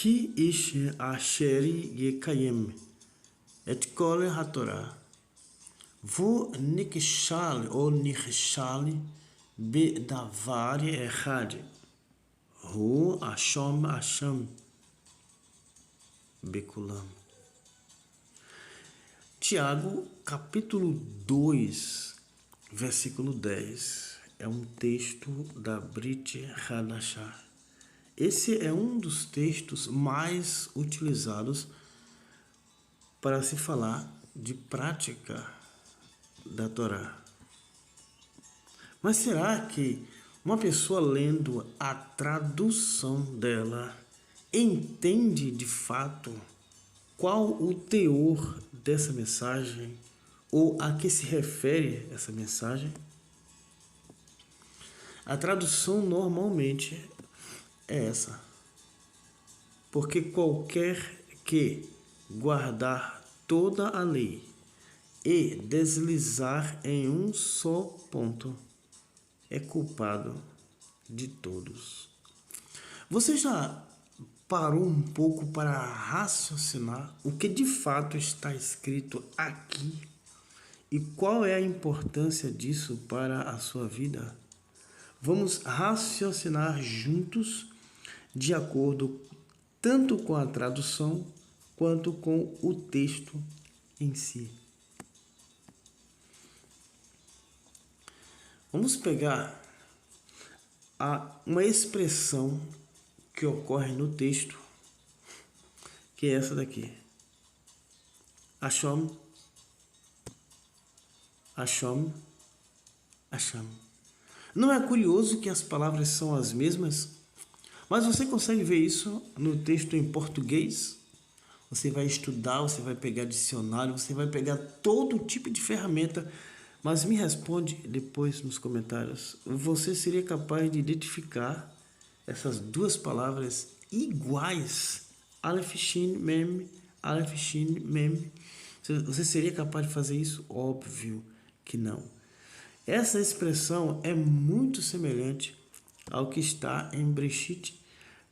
Ki ish asheri yekayem et kol hatorah. Vu nikshal או נכשל בדבר אחד, הוא אשם בכולם. Tiago, capítulo 2, versículo 10, é um texto da Brit Hadashah. Esse é um dos textos mais utilizados para se falar de prática da Torá. Mas será que uma pessoa lendo a tradução dela entende de fato qual o teor dessa mensagem ou a que se refere essa mensagem? A tradução normalmente é essa: porque qualquer que guardar toda a lei e deslizar em um só ponto é culpado de todos. Você já parou um pouco para raciocinar o que de fato está escrito aqui e qual é a importância disso para a sua vida? Vamos raciocinar juntos de acordo tanto com a tradução quanto com o texto em si. Vamos pegar uma expressão que ocorre no texto, que é essa daqui. Asham. Não é curioso que as palavras são as mesmas? Mas você consegue ver isso no texto em português? Você vai estudar, você vai pegar dicionário, você vai pegar todo tipo de ferramenta. Mas me responde depois nos comentários. Você seria capaz de identificar essas duas palavras iguais? Aleph, Shin, Mem, Aleph, Shin, Mem. Você seria capaz de fazer isso? Óbvio que não. Essa expressão é muito semelhante ao que está em Breshit,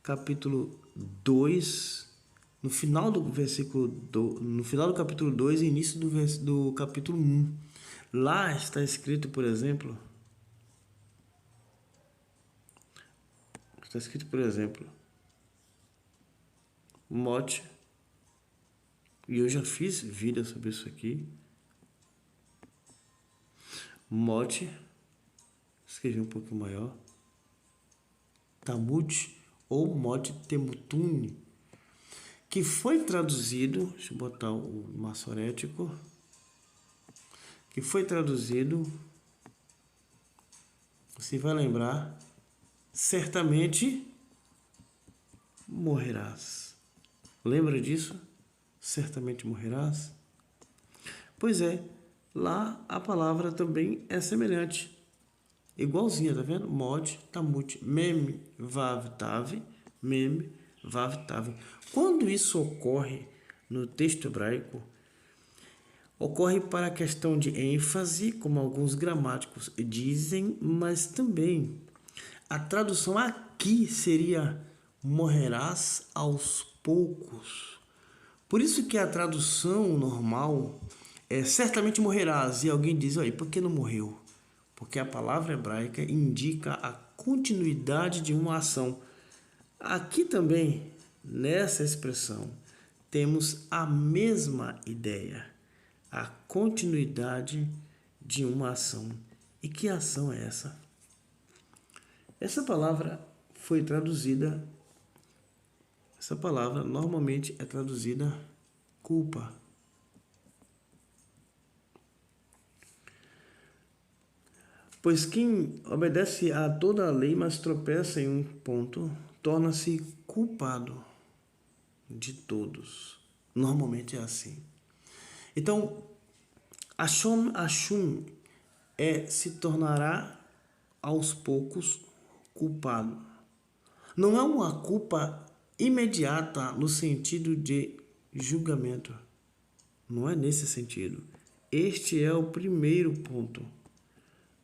capítulo 2, no final do capítulo 2 e início do capítulo 1. Lá está escrito, por exemplo, Mote, e eu já fiz vídeo sobre isso aqui. Mote, escrevi um pouco maior, Tamut ou Mote Temutun, que foi traduzido, deixa eu botar o maçorético, que foi traduzido, você vai lembrar, certamente morrerás. Lembra disso? Certamente morrerás? Pois é, lá a palavra também é semelhante, igualzinha, tá vendo? Mod, tamut, mem, vav, tav, mem, vav, tav. Quando isso ocorre no texto hebraico, ocorre para a questão de ênfase, como alguns gramáticos dizem, mas também a tradução aqui seria morrerás aos poucos. Por isso que a tradução normal é certamente morrerás, e alguém diz, aí, por que não morreu? Porque a palavra hebraica indica a continuidade de uma ação. Aqui também, nessa expressão, temos a mesma ideia. A continuidade de uma ação. E que ação é essa? Essa palavra foi traduzida, essa palavra normalmente é traduzida culpa. Pois quem obedece a toda a lei, mas tropeça em um ponto, torna-se culpado de todos. Normalmente é assim. Então, Ashum se tornará aos poucos culpado. Não é uma culpa imediata no sentido de julgamento. Não é nesse sentido. Este é o primeiro ponto.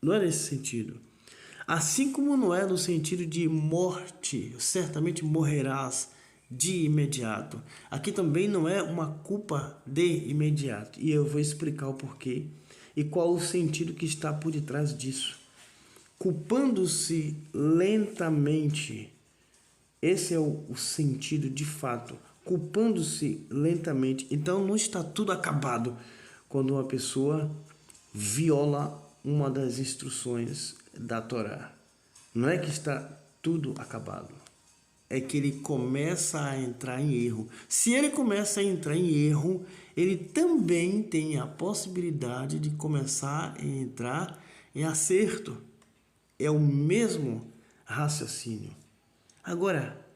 Não é nesse sentido. Assim como não é no sentido de morte, certamente morrerás, de imediato. Aqui também não é uma culpa de imediato. E eu vou explicar o porquê e qual o sentido que está por detrás disso. Culpando-se lentamente. Esse é o sentido de fato. Culpando-se lentamente. Então não está tudo acabado quando uma pessoa viola uma das instruções da Torá. Não é que está tudo acabado. É que ele começa a entrar em erro. Se ele começa a entrar em erro, ele também tem a possibilidade de começar a entrar em acerto. É o mesmo raciocínio. Agora,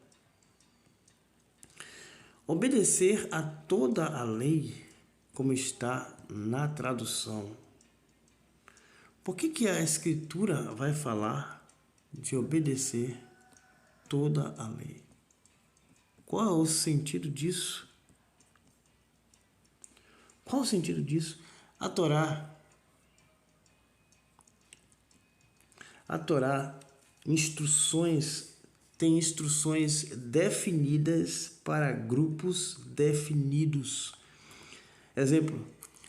obedecer a toda a lei, como está na tradução. Por que a Escritura vai falar de obedecer toda a lei? Qual é o sentido disso? Qual o sentido disso? A Torá, tem instruções definidas para grupos definidos. Exemplo,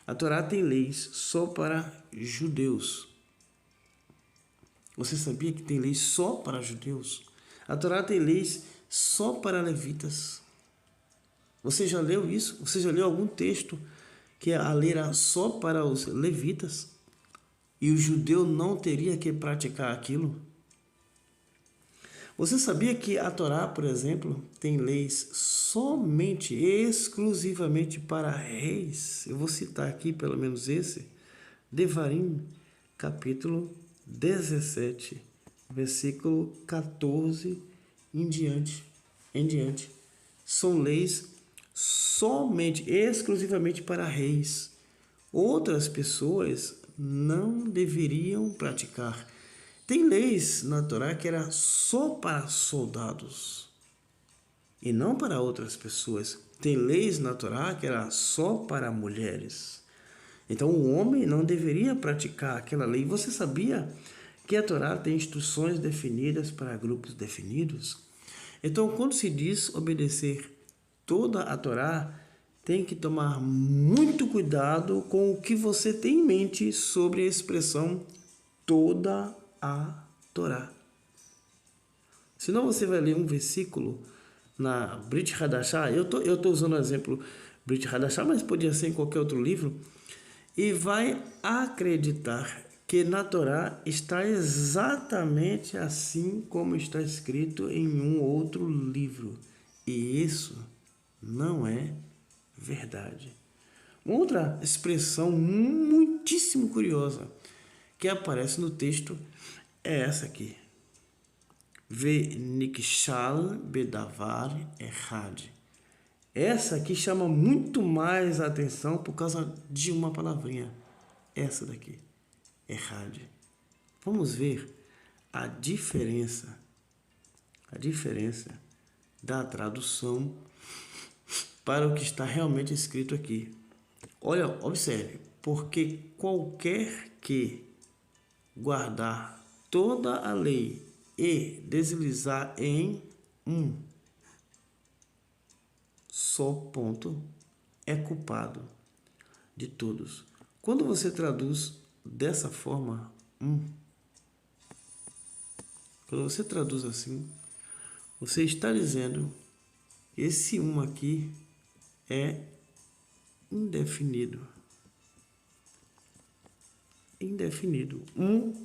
a Torá tem leis só para judeus. Você sabia que tem leis só para judeus? A Torá tem leis só para levitas. Você já leu isso? Você já leu algum texto que a lei era só para os levitas e o judeu não teria que praticar aquilo? Você sabia que a Torá, por exemplo, tem leis somente, exclusivamente para reis? Eu vou citar aqui pelo menos esse, Devarim, capítulo 17, versículo 14 em diante. São leis somente, exclusivamente para reis. Outras pessoas não deveriam praticar. Tem leis na Torá que era só para soldados e não para outras pessoas. Tem leis na Torá que era só para mulheres. Então o homem não deveria praticar aquela lei. Você sabia que a Torá tem instruções definidas para grupos definidos? Então, quando se diz obedecer toda a Torá, tem que tomar muito cuidado com o que você tem em mente sobre a expressão toda a Torá. Senão você vai ler um versículo na Brit Hadashah, eu tô usando o exemplo Brit Hadashah, mas podia ser em qualquer outro livro, e vai acreditar que na Torá está exatamente assim como está escrito em um outro livro. E isso não é verdade. Uma outra expressão muitíssimo curiosa que aparece no texto é essa aqui. Venikshal bedavar echad. Essa aqui chama muito mais a atenção por causa de uma palavrinha. Essa daqui. Echad. Vamos ver a diferença da tradução para o que está realmente escrito aqui. Olha, observe, porque qualquer que guardar toda a lei e deslizar em um só ponto é culpado de todos. Quando você traduz dessa forma, quando você traduz assim, você está dizendo que esse aqui é indefinido. Indefinido.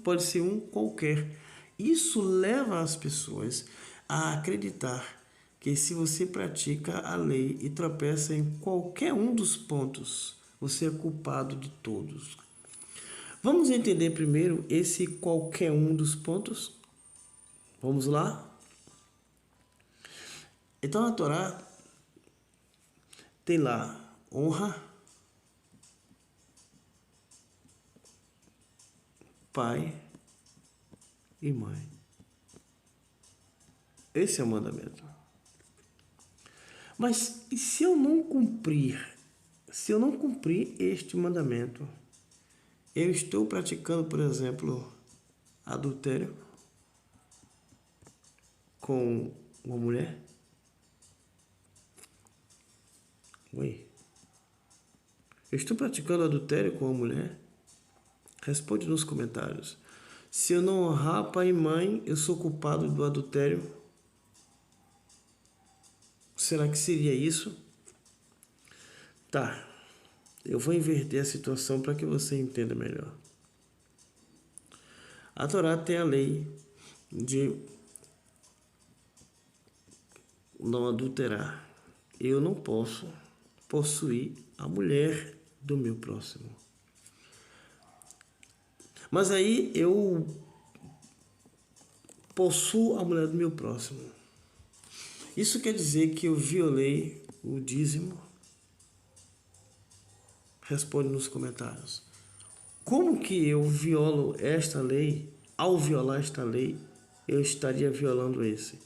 Pode ser qualquer. Isso leva as pessoas a acreditar que se você pratica a lei e tropeça em qualquer um dos pontos, você é culpado de todos. Vamos entender primeiro esse qualquer um dos pontos? Vamos lá? Então a Torá tem lá honra, pai e mãe. Esse é o mandamento. Mas e se eu não cumprir? Se eu não cumprir este mandamento, eu estou praticando, por exemplo, adultério com uma mulher? Oi? Eu estou praticando adultério com uma mulher? Responde nos comentários. Se eu não honrar pai e mãe, eu sou culpado do adultério? Será que seria isso? Tá. Eu vou inverter a situação para que você entenda melhor. A Torá tem a lei de não adulterar. Eu não posso possuir a mulher do meu próximo. Mas aí eu possuo a mulher do meu próximo. Isso quer dizer que eu violei o dízimo? Responde nos comentários. Como que eu violo esta lei? Ao violar esta lei, eu estaria violando esse.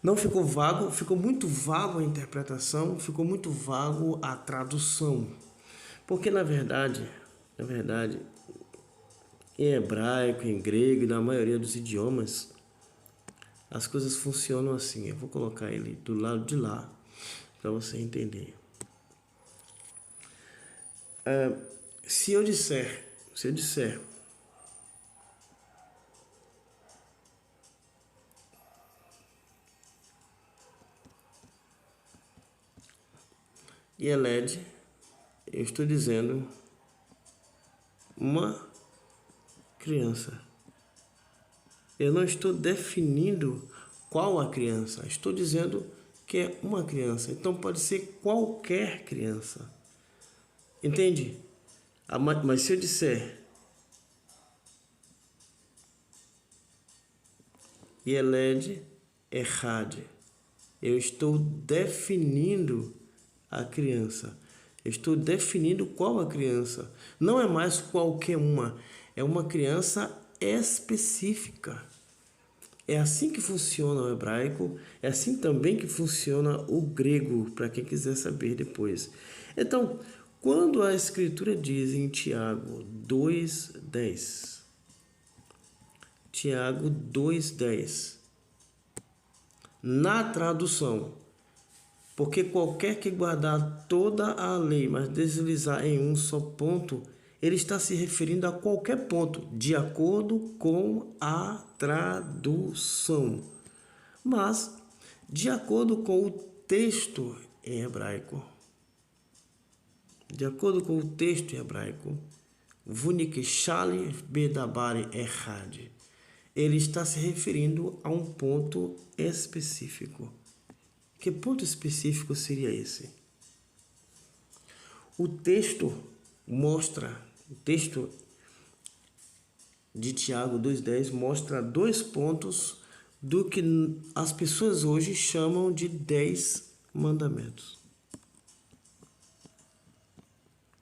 Não ficou vago? Ficou muito vago a interpretação, ficou muito vago a tradução. Porque na verdade, em hebraico, em grego e na maioria dos idiomas, as coisas funcionam assim. Eu vou colocar ele do lado de lá para você entender. Se eu disser Yeled, eu estou dizendo uma criança. Eu não estou definindo qual a criança. Estou dizendo que é uma criança. Então pode ser qualquer criança. Entende? Mas se eu disser Yeled Errad, eu estou definindo a criança. Eu estou definindo qual a criança. Não é mais qualquer uma. É uma criança específica. É assim que funciona o hebraico. É assim também que funciona o grego, para quem quiser saber depois. Então, quando a Escritura diz em Tiago 2:10, Tiago 2:10, na tradução, porque qualquer que guardar toda a lei, mas deslizar em um só ponto, ele está se referindo a qualquer ponto, de acordo com a tradução. Mas, de acordo com o texto em hebraico, Vunikshali Bedabari Errad, ele está se referindo a um ponto específico. Que ponto específico seria esse? O texto de Tiago 2:10 mostra 2 pontos do que as pessoas hoje chamam de 10 mandamentos.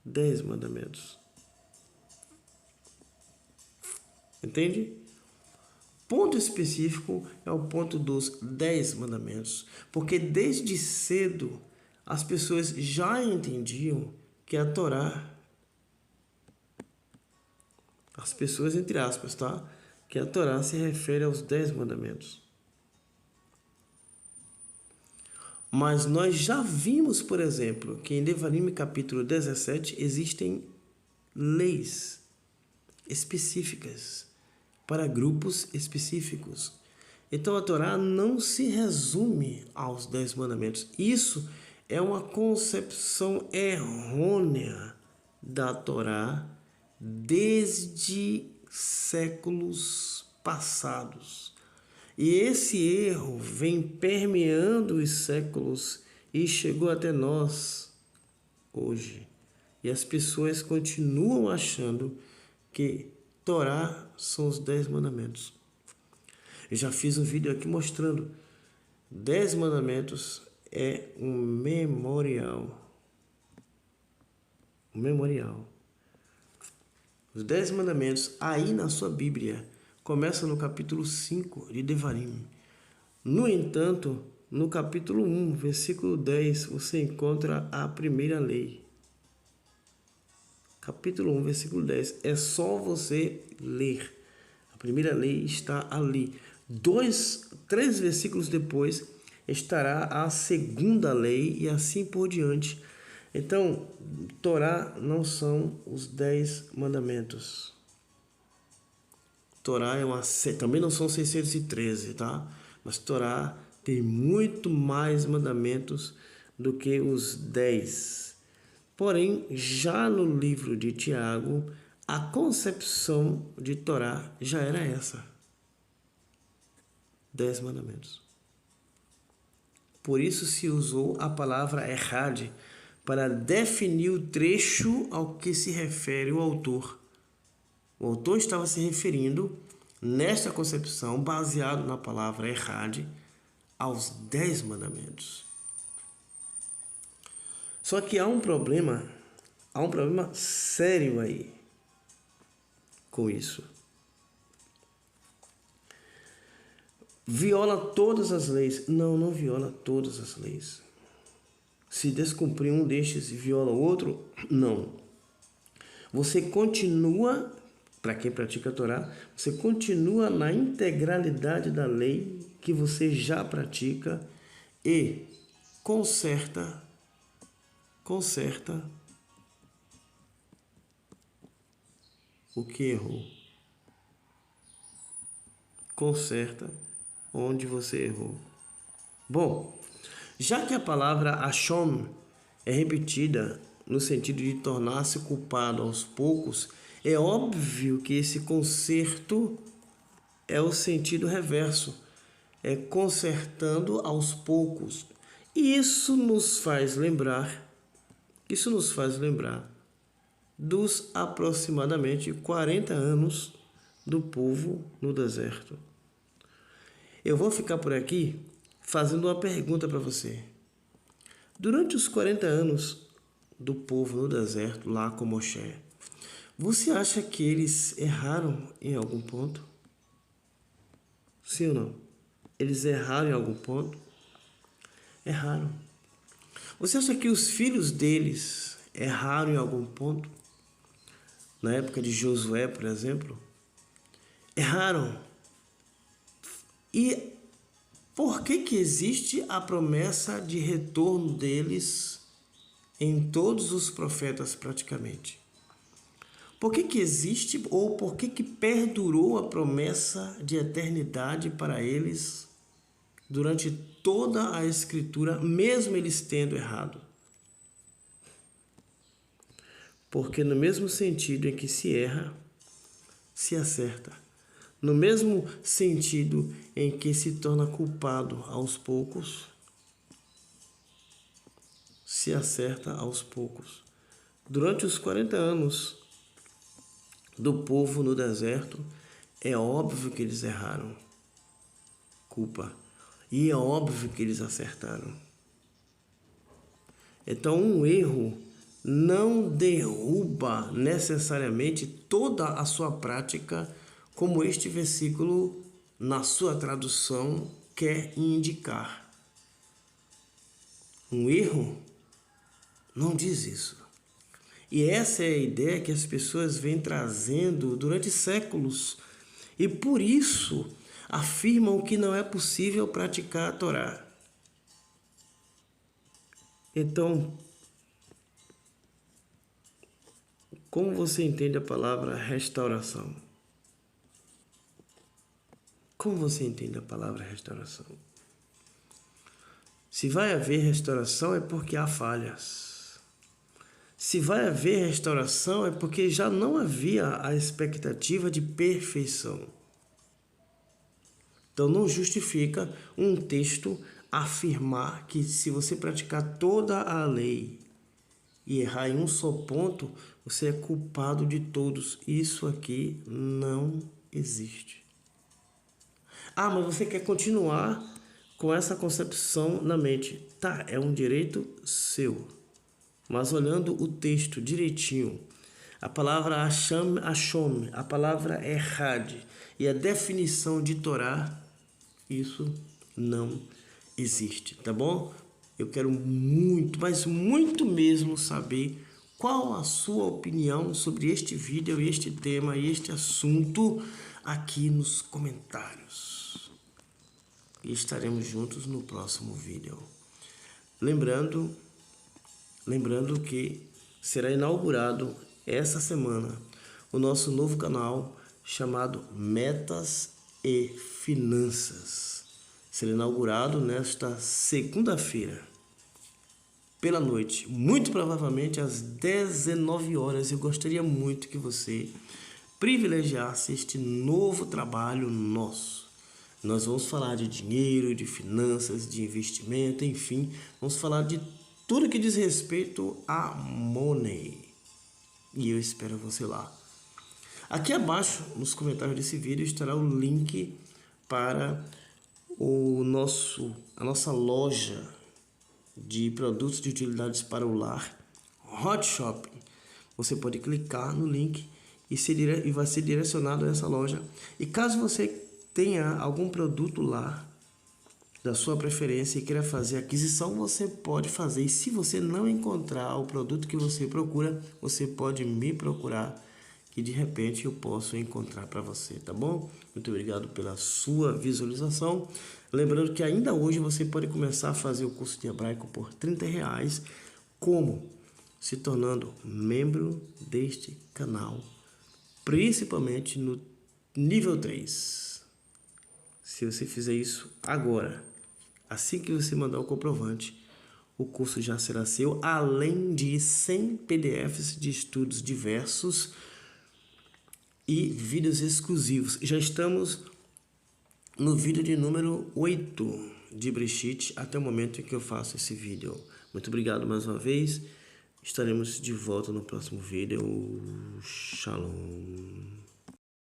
10 mandamentos. Entende? Ponto específico é o ponto dos 10 mandamentos, porque desde cedo as pessoas já entendiam que a Torá, as pessoas entre aspas, tá? Que a Torá se refere aos 10 mandamentos. Mas nós já vimos, por exemplo, que em Devarim capítulo 17 existem leis específicas para grupos específicos. Então a Torá não se resume aos 10 mandamentos. Isso é uma concepção errônea da Torá desde séculos passados. E esse erro vem permeando os séculos e chegou até nós hoje. E as pessoas continuam achando que Torá são os 10 mandamentos. Eu já fiz um vídeo aqui mostrando 10 mandamentos é um memorial. Um memorial. Os 10 mandamentos aí na sua Bíblia começam no capítulo 5 de Devarim. No entanto, no capítulo 1, versículo 10, você encontra a primeira lei. Capítulo 1, versículo 10. É só você ler. A primeira lei está ali. 3 versículos depois, estará a segunda lei e assim por diante. Então, Torá não são os 10 mandamentos. Torá também não são 613, tá? Mas Torá tem muito mais mandamentos do que os 10. Porém, já no livro de Tiago, a concepção de Torá já era essa. 10 mandamentos. Por isso se usou a palavra errad para definir o trecho ao que se refere o autor. O autor estava se referindo, nesta concepção, baseado na palavra errad, aos 10 mandamentos. Só que há um problema sério aí com isso. Viola todas as leis. Não viola todas as leis. Se descumprir um destes e viola o outro, não. Você continua, para quem pratica a Torá, você continua na integralidade da lei que você já pratica e conserta o que errou. Conserta onde você errou. Bom, já que a palavra Ashon é repetida no sentido de tornar-se culpado aos poucos, é óbvio que esse conserto é o sentido reverso, é consertando aos poucos. E isso nos faz lembrar dos aproximadamente 40 anos do povo no deserto. Eu vou ficar por aqui fazendo uma pergunta para você. Durante os 40 anos do povo no deserto, lá com Moshe, você acha que eles erraram em algum ponto? Sim ou não? Eles erraram em algum ponto? Erraram. Você acha que os filhos deles erraram em algum ponto? Na época de Josué, por exemplo? Erraram. E por que existe a promessa de retorno deles em todos os profetas praticamente? Por que existe ou por que perdurou a promessa de eternidade para eles durante toda a Escritura, mesmo eles tendo errado? Porque no mesmo sentido em que se erra, se acerta. No mesmo sentido em que se torna culpado aos poucos, se acerta aos poucos. Durante os 40 anos do povo no deserto, é óbvio que eles erraram. Culpa. E é óbvio que eles acertaram. Então, um erro não derruba necessariamente toda a sua prática, como este versículo, na sua tradução, quer indicar. Um erro não diz isso. E essa é a ideia que as pessoas vêm trazendo durante séculos. E por isso afirmam que não é possível praticar a Torá. Então, como você entende a palavra restauração? Como você entende a palavra restauração? Se vai haver restauração é porque há falhas. Se vai haver restauração é porque já não havia a expectativa de perfeição. Então não justifica um texto afirmar que se você praticar toda a lei e errar em um só ponto, você é culpado de todos. Isso aqui não existe. Ah, mas você quer continuar com essa concepção na mente. Tá, é um direito seu. Mas olhando o texto direitinho, a palavra Asham, a palavra Errad e a definição de Torá, isso não existe, tá bom? Eu quero muito, mas muito mesmo saber qual a sua opinião sobre este vídeo, este tema e este assunto aqui nos comentários. e estaremos juntos no próximo vídeo. Lembrando que será inaugurado essa semana o nosso novo canal chamado Metas e Finanças. Será inaugurado nesta segunda-feira, pela noite, muito provavelmente às 19 horas. Eu gostaria muito que você privilegiasse este novo trabalho nosso. Nós vamos falar de dinheiro, de finanças, de investimento, enfim, vamos falar de tudo que diz respeito a money. E eu espero você lá. Aqui abaixo, nos comentários desse vídeo, estará o link para a nossa loja de produtos de utilidades para o lar, Hot Shopping. Você pode clicar no link e vai ser direcionado a essa loja. E caso você tenha algum produto lá da sua preferência e queira fazer aquisição, você pode fazer. E se você não encontrar o produto que você procura, você pode me procurar, que de repente eu posso encontrar para você, tá bom? Muito obrigado pela sua visualização. Lembrando que ainda hoje você pode começar a fazer o curso de hebraico por R$30. Como? Se tornando membro deste canal, principalmente no nível 3. Se você fizer isso agora, assim que você mandar o comprovante, o curso já será seu, além de 100 PDFs de estudos diversos e vídeos exclusivos. Já estamos no vídeo de número 8 de Bereshit, até o momento em que eu faço esse vídeo. Muito obrigado mais uma vez. Estaremos de volta no próximo vídeo. Shalom.